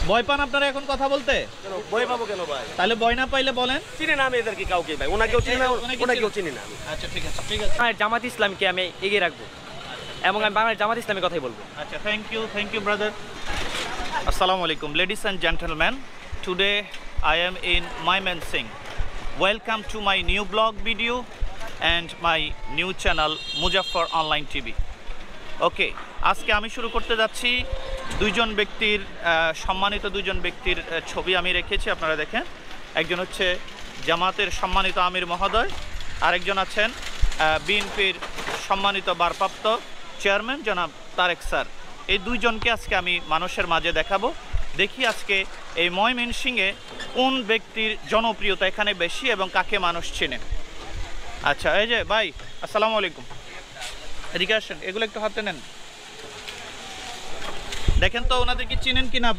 ভয় পান আপনারা এখন কথা বলতে? ভয় পাবো কেন ভাই? তাহলে ভয় না পাইলে বলেন। চিনি না আমি এদেরকে কাউকে ভাই, ওনাকেও চিনি না, ওনাকেও চিনি না। আচ্ছা ঠিক আছে, ঠিক আছে। জামাত ইসলামকে আমি এগিয়ে রাখবো এবং আমি বাংলাদেশ জামাত ইসলামের কথাই বলবো। আচ্ছা, thank you brother. Assalamu alaikum, ladies and gentlemen. Today I am in Mymensingh. Welcome to my new blog video and my new channel Muzaffar Online TV. ওকে, আজকে আমি শুরু করতে যাচ্ছি দুইজন ব্যক্তির সম্মানিত দুইজন ব্যক্তির ছবি আমি রেখেছি, আপনারা দেখেন। একজন হচ্ছে জামাতের সম্মানিত আমির মহোদয়, আরেকজন আছেন বিএনপির সম্মানিত ভারপ্রাপ্ত চেয়ারম্যান জনাব তারেক স্যার। এই দুইজনকে আজকে আমি মানুষের মাঝে দেখাবো। দেখি আজকে এই ময়মনসিংহে কোন ব্যক্তির জনপ্রিয়তা এখানে বেশি এবং কাকে মানুষ চেনে। আচ্ছা, এই যে ভাই, আসসালামু আলাইকুম, এদিকে আসেন, এগুলো একটু হাতে নেন। দেখেন তো ওনাদেরকে চিনেন কিনা।